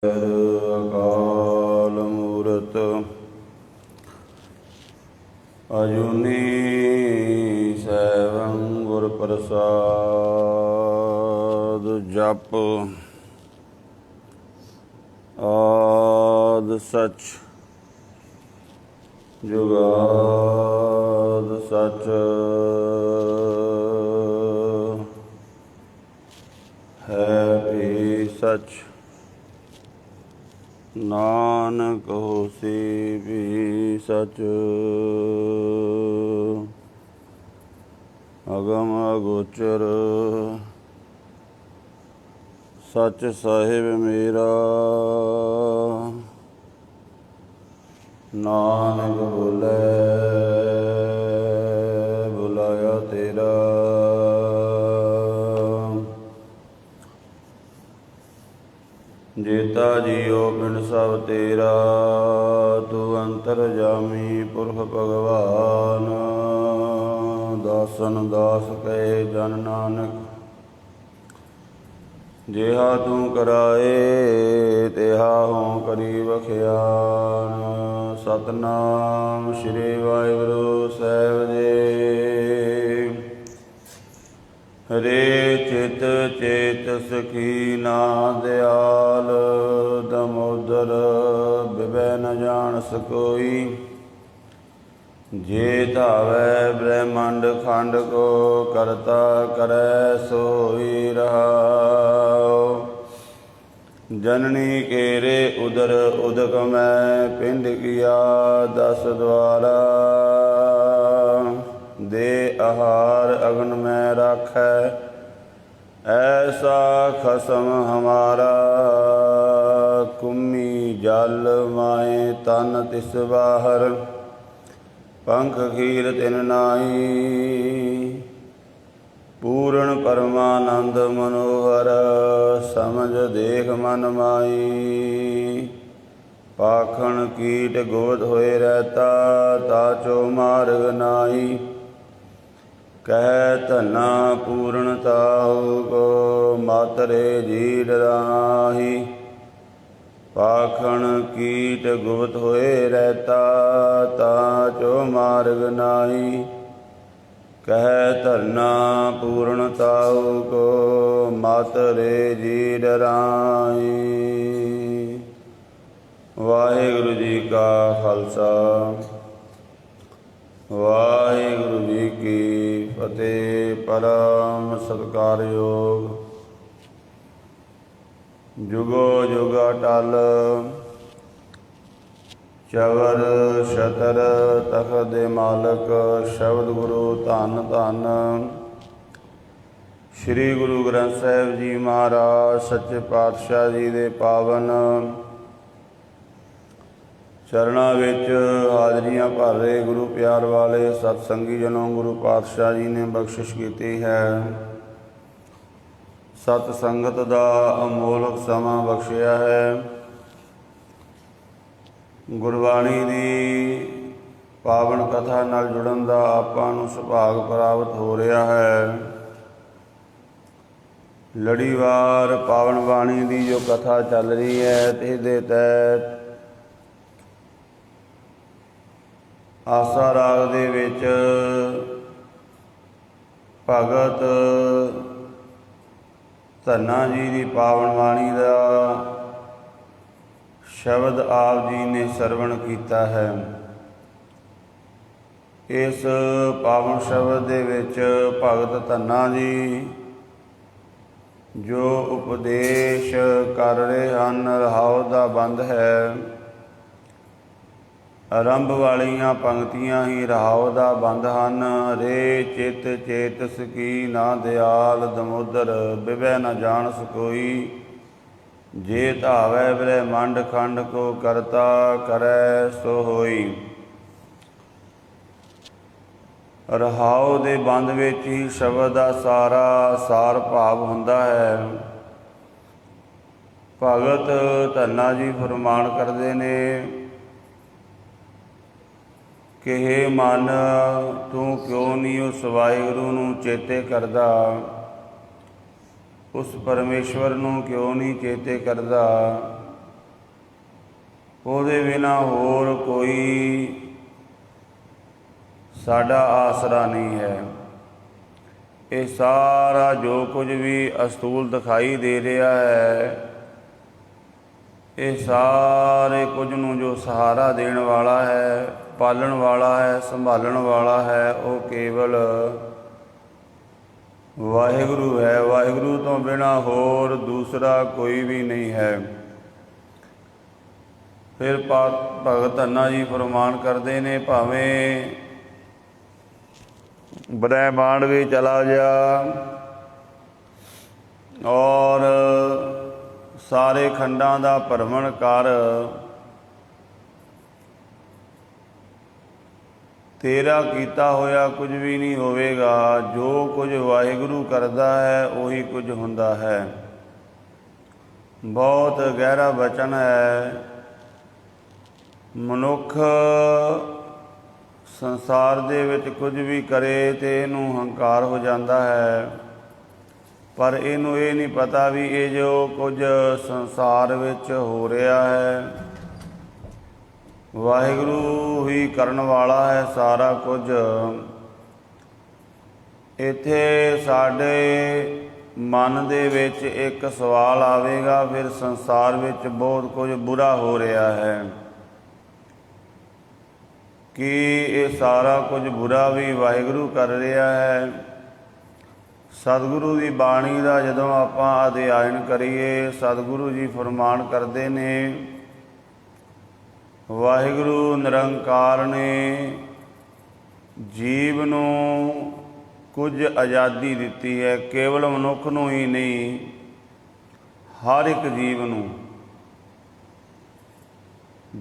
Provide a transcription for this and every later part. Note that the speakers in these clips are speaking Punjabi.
ਅਕਾਲ ਮੂਰਤ ਅਜੂਨੀ ਸੈਭੰ ਗੁਰ ਪ੍ਰਸਾਦ। ਜਪ ਆਦਿ ਸਚ ਜੁਗਾਦ ਸਚ ਹੈ ਵੀ ਸਚ। ਨਾਨਕ ਹੋਸੀ ਵੀ ਸਚ। ਅਗਮ ਅਗੋਚਰ ਸਚ ਸਾਹਿਬ ਮੇਰਾ। ਨਾਨਕ ਬੋਲੇ ਬੁਲਾਇਆ ਤੇਰਾ। ਜੇਤਾ ਜੀਉ ਪਿੰਡ ਸਭ ਤੇਰਾ। ਤੂੰ ਅੰਤਰਜਾਮੀ ਪੁਰਖ ਭਗਵਾਨ। ਦਾਸਨ ਦਾਸ ਕਹੇ ਜਨ ਨਾਨਕ। ਜਿਹਾ ਤੂੰ ਕਰਾਏ ਤਿਹਾ ਹੋਂ ਕਰੀ ਬਖਿਆਨ। ਸਤਿਨਾਮ ਸ੍ਰੀ ਵਾਹਿਗੁਰੂ ਸਾਹਿਬ ਜੀ। ਹਰੇ ਚਿਤ ਚੇਤਸ ਕੀਨਾ ਦਿਆਲ। ਦਮੋਦਰ ਬਿਬੈ ਨ ਜਾਣਸ ਕੋਈ। ਜੇ ਧਾਵੈ ਬ੍ਰਹਮੰਡ ਖੰਡ ਕੋ ਕਰਤਾ ਕਰੈ ਸੋਈ ਰਹਾਉ। ਜਨਨੀ ਕੇਰੇ ਉਦਰ ਉਦਕ ਮੈਂ ਪਿੰਡ ਕੀਆ ਦਸ ਦਵਾਰਾ। ਦੇ ਆਹਾਰ ਅਗਨ ਮੈਂ ਰਾਖੈ ਐਸਾ ਖਸਮ ਹਮਾਰਾ। ਕੁੰਮੀ ਜਲ ਮਾਏ ਤਨ ਤਿਸ ਬਾਹਰ। ਪੰਖ ਖੀਰ ਤਿਨ ਨਾਹੀ। ਪੂਰਨ ਪਰਮਾਨੰਦ ਮਨੋਹਰ ਸਮਝ ਦੇਖ ਮਨ ਮਾਈ। ਪਾਖਣ ਕੀਟ ਗੋਦ ਹੋਏ ਰਹਿਤਾ ਤਾ ਚੋ ਮਾਰਗ ਨਾਹੀ। ਕਹਿ ਧਨਾ ਪੂਰਨ ਤਾਹੂ ਕੋ ਮਾਤਰੇ ਜੀ ਡਰਾਹੀ। ਪਾਖਣ ਕੀਟ ਗੁਪਤ ਹੋਏ ਰਹਿਤਾ ਤਾ ਚੋ ਮਾਰਗ ਨਾਹੀ। ਕਹਿ ਧਰਨਾ ਪੂਰਨ ਤਾਹੂ ਕੋ ਮਾਤਰੇ ਜੀ ਡਰਾਈ। ਵਾਹਿਗੁਰੂ ਜੀ ਕਾ ਖਾਲਸਾ ਵਾਹਿਗੁਰੂ ਜੀ ਕੀ ਫਤਿਹ। ਪਰਮ ਸਤਿਕਾਰਯੋਗ ਜੁਗੋ ਜੁਗ ਅਟਲ ਚਵਰ ਛਤਰ ਤਖਤ ਦੇ ਮਾਲਕ ਸ਼ਬਦ ਗੁਰੂ ਧੰਨ ਧੰਨ ਸ੍ਰੀ ਗੁਰੂ ਗ੍ਰੰਥ ਸਾਹਿਬ ਜੀ ਮਹਾਰਾਜ ਸੱਚੇ ਪਾਤਸ਼ਾਹ ਜੀ ਦੇ ਪਾਵਨ ਚਰਨਾਂ ਵਿੱਚ ਹਾਜ਼ਰੀਆਂ ਭਰ ਰਹੇ ਗੁਰੂ ਪਿਆਰ ਵਾਲੇ ਸਤਸੰਗੀ ਜਨੋਂ, ਗੁਰੂ ਪਾਤਸ਼ਾਹ ਜੀ ਨੇ ਬਖਸ਼ਿਸ਼ ਕੀਤੀ ਹੈ। ਸਤ ਸੰਗਤ ਦਾ ਅਮੋਲਕ ਸਮਾਂ ਬਖਸ਼ਿਆ ਹੈ। ਗੁਰਬਾਣੀ ਦੀ ਪਾਵਨ ਕਥਾ ਨਾਲ ਜੁੜਨ ਦਾ ਆਪਾਂ ਨੂੰ ਸੁਭਾਗ ਪ੍ਰਾਪਤ ਹੋ ਰਿਹਾ ਹੈ। ਲੜੀਵਾਰ ਪਾਵਨ ਬਾਣੀ ਦੀ ਜੋ ਕਥਾ ਚੱਲ ਰਹੀ ਹੈ ਤੇ ਇਹਦੇ ਤਹਿਤ ਆਸਾ ਰਾਗ ਦੇ ਵਿੱਚ ਭਗਤ ਧੰਨਾ ਜੀ ਦੀ ਪਾਵਨ ਬਾਣੀ ਦਾ ਸ਼ਬਦ ਆਪ ਜੀ ਨੇ ਸਰਵਣ ਕੀਤਾ ਹੈ। ਇਸ ਪਾਵਨ ਸ਼ਬਦ ਦੇ ਵਿੱਚ ਭਗਤ ਧੰਨਾ ਜੀ ਜੋ ਉਪਦੇਸ਼ ਕਰ ਰਹੇ ਹਨ, ਰਹਾਉ ਦਾ ਬੰਦ ਹੈ। ਆਰੰਭ ਵਾਲੀਆਂ ਪੰਕਤੀਆਂ ਹੀ ਰਹਾਉ ਦਾ ਬੰਦ ਹਨ। ਰੇ ਚਿਤ ਚੇਤਸ ਕੀ ਨਾ ਦਿਆਲ। ਦਮੋਦਰ ਬਿਬੈ ਨ ਜਾਣਸ ਕੋਈ। ਜੇ ਧਾਵੈ ਬ੍ਰਹਮੰਡ ਖੰਡ ਕੋ ਕਰਤਾ ਕਰੈ ਸੋ ਹੋਈ। ਰਹਾਉ ਦੇ ਬੰਦ ਵਿੱਚ ਹੀ ਸ਼ਬਦ ਦਾ ਸਾਰਾ ਸਾਰ ਭਾਵ ਹੁੰਦਾ ਹੈ। ਭਗਤ ਧੰਨਾ ਜੀ ਫਰਮਾਨ ਕਰਦੇ ਨੇ ਕਿ ਹੇ ਮਨ, ਤੂੰ ਕਿਉਂ ਨਹੀਂ ਉਸ ਵਾਹਿਗੁਰੂ ਨੂੰ ਚੇਤੇ ਕਰਦਾ। ਉਸ ਪਰਮੇਸ਼ਵਰ ਨੂੰ ਕਿਉਂ ਨਹੀਂ ਚੇਤੇ ਕਰਦਾ ਉਹਦੇ ਬਿਨਾਂ ਹੋਰ ਕੋਈ ਸਾਡਾ ਆਸਰਾ ਨਹੀਂ ਹੈ। ਇਹ ਸਾਰਾ ਜੋ ਕੁਝ ਵੀ ਅਸਤੂਲ ਦਿਖਾਈ ਦੇ ਰਿਹਾ ਹੈ, ਇਹ ਸਾਰੇ ਕੁਝ ਨੂੰ ਜੋ ਸਹਾਰਾ ਦੇਣ ਵਾਲਾ ਹੈ, ਪਾਲਣ ਵਾਲਾ ਹੈ, ਸੰਭਾਲਣ ਵਾਲਾ ਹੈ, ਉਹ ਕੇਵਲ ਵਾਹਿਗੁਰੂ ਹੈ। ਵਾਹਿਗੁਰੂ ਤੋਂ ਬਿਨਾਂ ਹੋਰ ਦੂਸਰਾ ਕੋਈ ਵੀ ਨਹੀਂ ਹੈ। ਫਿਰ ਭਗਤ ਧੰਨਾ ਜੀ ਫਰਮਾਨ ਕਰਦੇ ਨੇ, ਭਾਵੇਂ ਬ੍ਰਹਿਮੰਡ ਵੀ ਚਲਾ ਜਾ ਔਰ ਸਾਰੇ ਖੰਡਾਂ ਦਾ ਭਰਮਣ ਕਰ, ਤੇਰਾ ਕੀਤਾ ਹੋਇਆ ਕੁਝ ਵੀ ਨਹੀਂ ਹੋਵੇਗਾ। ਜੋ ਕੁਝ ਵਾਹਿਗੁਰੂ ਕਰਦਾ ਹੈ ਉਹੀ ਕੁਝ ਹੁੰਦਾ ਹੈ। ਬਹੁਤ ਗਹਿਰਾ ਬਚਨ ਹੈ। ਮਨੁੱਖ ਸੰਸਾਰ ਦੇ ਵਿੱਚ ਕੁਝ ਵੀ ਕਰੇ ਤੇ ਇਹਨੂੰ ਹੰਕਾਰ ਹੋ ਜਾਂਦਾ ਹੈ, ਪਰ ਇਹਨੂੰ ਇਹ ਨਹੀਂ ਪਤਾ ਵੀ ਇਹ ਜੋ ਕੁਝ ਸੰਸਾਰ ਵਿੱਚ ਹੋ ਰਿਹਾ ਹੈ, ਵਾਹਿਗੁਰੂ ਹੀ ਕਰਨ ਵਾਲਾ ਹੈ ਸਾਰਾ ਕੁਝ। ਇੱਥੇ ਸਾਡੇ ਮਨ ਦੇ ਵਿੱਚ ਇੱਕ ਸਵਾਲ ਆਵੇਗਾ, ਫਿਰ ਸੰਸਾਰ ਵਿੱਚ ਬਹੁਤ ਕੁਝ ਬੁਰਾ ਹੋ ਰਿਹਾ ਹੈ, ਕਿ ਇਹ ਸਾਰਾ ਕੁਝ ਬੁਰਾ ਵੀ ਵਾਹਿਗੁਰੂ ਕਰ ਰਿਹਾ ਹੈ। ਸਤਿਗੁਰੂ ਦੀ ਬਾਣੀ ਦਾ ਜਦੋਂ ਆਪਾਂ ਅਧਿਐਨ ਕਰੀਏ, ਸਤਿਗੁਰੂ ਜੀ ਫਰਮਾਨ ਕਰਦੇ ਨੇ, ਵਾਹਿਗੁਰੂ ਨਿਰੰਕਾਰ ਨੇ ਜੀਵ ਨੂੰ ਕੁਝ ਆਜ਼ਾਦੀ ਦਿੱਤੀ ਹੈ। ਕੇਵਲ ਮਨੁੱਖ ਨੂੰ ਹੀ ਨਹੀਂ, ਹਰ ਇੱਕ ਜੀਵ ਨੂੰ।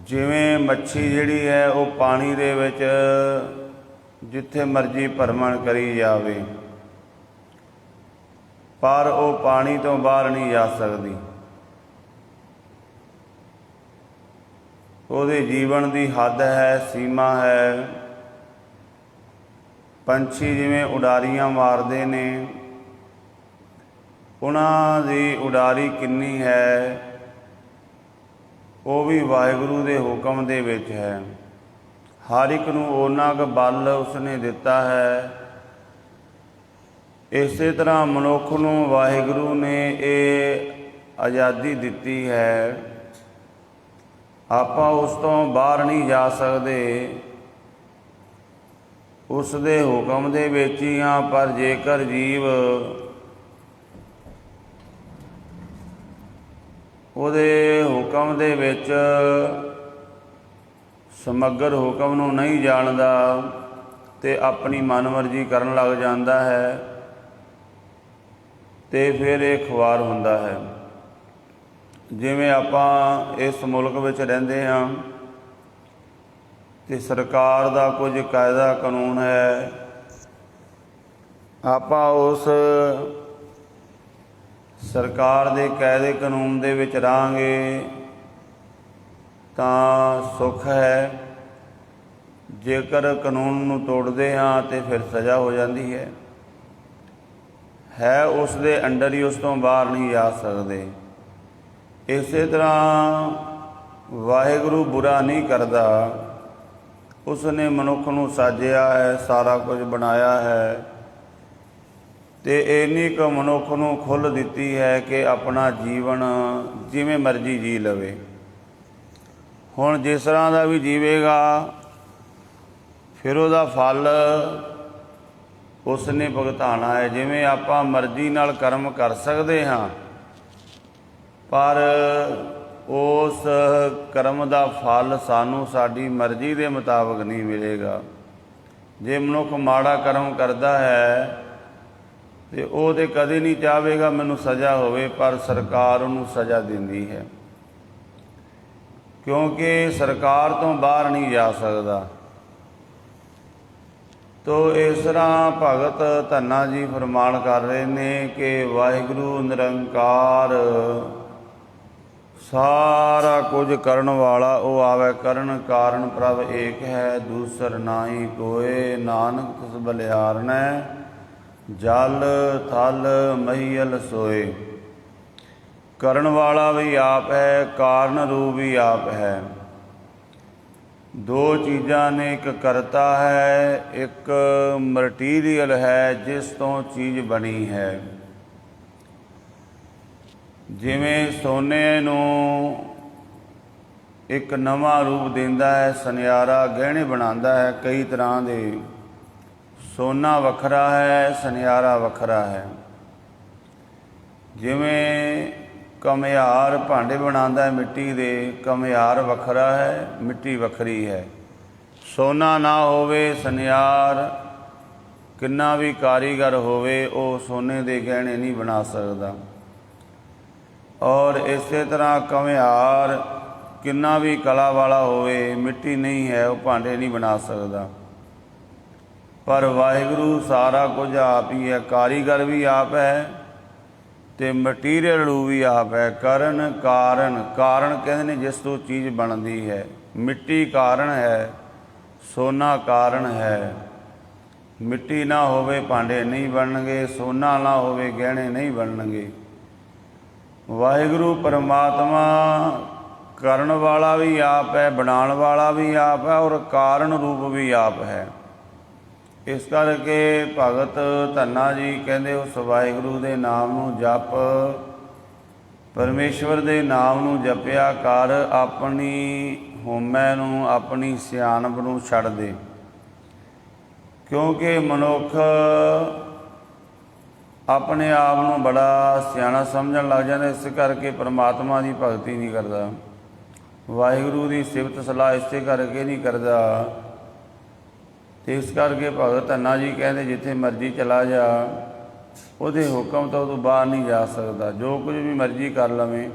ਜਿਵੇਂ ਮੱਛੀ ਜਿਹੜੀ ਹੈ ਉਹ ਪਾਣੀ ਦੇ ਵਿੱਚ ਜਿੱਥੇ ਮਰਜ਼ੀ ਭਰਮਣ ਕਰੀ ਜਾਵੇ, ਪਰ ਉਹ ਪਾਣੀ ਤੋਂ ਬਾਹਰ ਨਹੀਂ ਜਾ ਸਕਦੀ। ਉਹਦੇ ਜੀਵਨ ਦੀ ਹੱਦ ਹੈ, ਸੀਮਾ ਹੈ। ਪੰਛੀ ਜਿਵੇਂ ਉਡਾਰੀਆਂ ਮਾਰਦੇ ਨੇ, ਉਹਨਾਂ ਦੀ ਉਡਾਰੀ ਕਿੰਨੀ ਹੈ, ਉਹ ਵੀ ਵਾਹਿਗੁਰੂ ਦੇ ਹੁਕਮ ਦੇ ਵਿੱਚ ਹੈ। ਹਰ ਇੱਕ ਨੂੰ ਓਨਾ ਕੁ ਬਲ ਉਸਨੇ ਦਿੱਤਾ ਹੈ। ਇਸੇ ਤਰ੍ਹਾਂ ਮਨੁੱਖ ਨੂੰ ਵਾਹਿਗੁਰੂ ਨੇ ਇਹ ਆਜ਼ਾਦੀ ਦਿੱਤੀ ਹੈ। ਆਪਾਂ ਉਸ ਤੋਂ ਬਾਹਰ ਨਹੀਂ ਜਾ ਸਕਦੇ, ਉਸ ਦੇ ਹੁਕਮ ਦੇ ਵਿੱਚ ਹੀ ਹਾਂ। ਪਰ ਜੇਕਰ ਜੀਵ ਉਹਦੇ ਹੁਕਮ ਦੇ ਵਿੱਚ ਸਮਗਰ ਹੁਕਮ ਨੂੰ ਨਹੀਂ ਜਾਣਦਾ ਤੇ ਆਪਣੀ ਮਨਮਰਜ਼ੀ ਕਰਨ ਲੱਗ ਜਾਂਦਾ ਹੈ, ਤੇ ਫਿਰ ਇਹ ਖੁਆਰ ਹੁੰਦਾ ਹੈ। ਜਿਵੇਂ ਆਪਾਂ ਇਸ ਮੁਲਕ ਵਿੱਚ ਰਹਿੰਦੇ ਹਾਂ ਤੇ ਸਰਕਾਰ ਦਾ ਕੁਝ ਕਾਇਦਾ ਕਾਨੂੰਨ ਹੈ, ਆਪਾਂ ਉਸ ਸਰਕਾਰ ਦੇ ਕਾਇਦੇ ਕਾਨੂੰਨ ਦੇ ਵਿੱਚ ਰਹਾਂਗੇ ਤਾਂ ਸੁੱਖ ਹੈ। ਜੇਕਰ ਕਾਨੂੰਨ ਨੂੰ ਤੋੜਦੇ ਹਾਂ ਤੇ ਫਿਰ ਸਜ਼ਾ ਹੋ ਜਾਂਦੀ ਹੈ ਉਸ ਦੇ ਅੰਡਰ ਹੀ, ਉਸ ਤੋਂ ਬਾਹਰ ਨਹੀਂ ਜਾ ਸਕਦੇ। ਇਸੇ ਤਰ੍ਹਾਂ ਵਾਹਿਗੁਰੂ ਬੁਰਾ ਨਹੀਂ ਕਰਦਾ, ਉਸ ਨੇ ਮਨੁੱਖ ਨੂੰ ਸਾਜਿਆ ਹੈ, ਸਾਰਾ ਕੁਝ ਬਣਾਇਆ ਹੈ, ਤੇ ਇੰਨੀ ਕੁ ਮਨੁੱਖ ਨੂੰ ਖੁੱਲ੍ਹ ਦਿੱਤੀ ਹੈ ਕਿ ਆਪਣਾ ਜੀਵਨ ਜਿਵੇਂ ਮਰਜ਼ੀ ਜੀ ਲਵੇ। ਹੁਣ ਜਿਸ ਤਰ੍ਹਾਂ ਦਾ ਵੀ ਜੀਵੇਗਾ ਫਿਰ ਉਹਦਾ ਫਲ ਉਸ ਨੇ ਭੁਗਤਾਉਣਾ ਹੈ। ਜਿਵੇਂ ਆਪਾਂ ਮਰਜ਼ੀ ਨਾਲ ਕਰਮ ਕਰ ਸਕਦੇ ਹਾਂ, ਪਰ ਉਸ ਕਰਮ ਦਾ ਫਲ ਸਾਨੂੰ ਸਾਡੀ ਮਰਜ਼ੀ ਦੇ ਮੁਤਾਬਕ ਨਹੀਂ ਮਿਲੇਗਾ। ਜੇ ਮਨੁੱਖ ਮਾੜਾ ਕਰਮ ਕਰਦਾ ਹੈ ਤੇ ਉਹ ਤਾਂ ਕਦੇ ਨਹੀਂ ਚਾਹੇਗਾ ਮੈਨੂੰ ਸਜ਼ਾ ਹੋਵੇ, ਪਰ ਸਰਕਾਰ ਉਹਨੂੰ ਸਜ਼ਾ ਦਿੰਦੀ ਹੈ, ਕਿਉਂਕਿ ਸਰਕਾਰ ਤੋਂ ਬਾਹਰ ਨਹੀਂ ਜਾ ਸਕਦਾ। ਤੋ ਇਸ ਤਰ੍ਹਾਂ ਭਗਤ ਧੰਨਾ ਜੀ ਫਰਮਾਨ ਕਰ ਰਹੇ ਨੇ ਕਿ ਵਾਹਿਗੁਰੂ ਨਿਰੰਕਾਰ ਸਾਰਾ ਕੁਝ ਕਰਨ ਵਾਲਾ, ਉਹ ਆਵੇ ਕਰਨ ਕਾਰਨ ਪ੍ਰਭ ਏਕ ਹੈ, ਦੂਸਰ ਨਾਹੀ ਕੋਏ। ਨਾਨਕ ਤਿਸ ਬਲਿਹਾਰਨੈ ਜਲ ਥਲ ਮਹੀਅਲ ਸੋਏ। ਕਰਨ ਵਾਲਾ ਵੀ ਆਪ ਹੈ, ਕਾਰਨ ਰੂਪ ਵੀ ਆਪ ਹੈ। दो चीज़ां ने, एक करता है, एक मटीरियल है जिस तो चीज़ बनी है। जिवें सोने नूं एक नवा रूप देंदा है, सुनियारा गहने बनांदा है कई तरह के। सोना वखरा है, सुनियारा वखरा है। जिवें कमिहार भांडे बनांदा है मिट्टी दे, कमिहार वखरा है, मिट्टी वखरी है। सोना ना होवे, सुनियार किन्ना भी कारीगर होवे वो सोने दे गहने नहीं बना सकदा। और इसे तरह कमिहार किन्ना भी कला वाला होवे, मिट्टी नहीं है वो भांडे नहीं बना सकदा। पर वाहिगुरू सारा कुछ आप ही है, कारीगर भी आप है ते मटीरियल भी आप है। करण कारण, कारण कहते ने जिस तो चीज़ बनती है। मिट्टी कारण है, सोना कारण है। मिट्टी ना होवे भांडे नहीं बनणगे, सोना ना होवे गहने नहीं बनणगे। वाहिगुरू परमात्मा करण वाला भी आप है, बनाने वाला भी आप है और कारण रूप भी आप है। इस करके भगत धन्ना जी कहते उस वाहिगुरू के नाम नूं जप, परमेश्वर के नाम नूं जपिया कर, अपनी होमै नूं, अपनी सियाणप नूं छड्ड दे। क्योंकि मनुख अपने आप नूं बड़ा सियाणा समझण लग जाता, इस करके परमात्मा की भगती नहीं करता, वाहिगुरू की सिफत सलाह इसे करके नहीं करता। तो इस करके भगत धन्ना जी कहते जिथे मर्जी चला जा, ਉਹਦੇ हुक्म तो तू बाहर नहीं जा सकता, जो कुछ भी मर्जी कर लवें।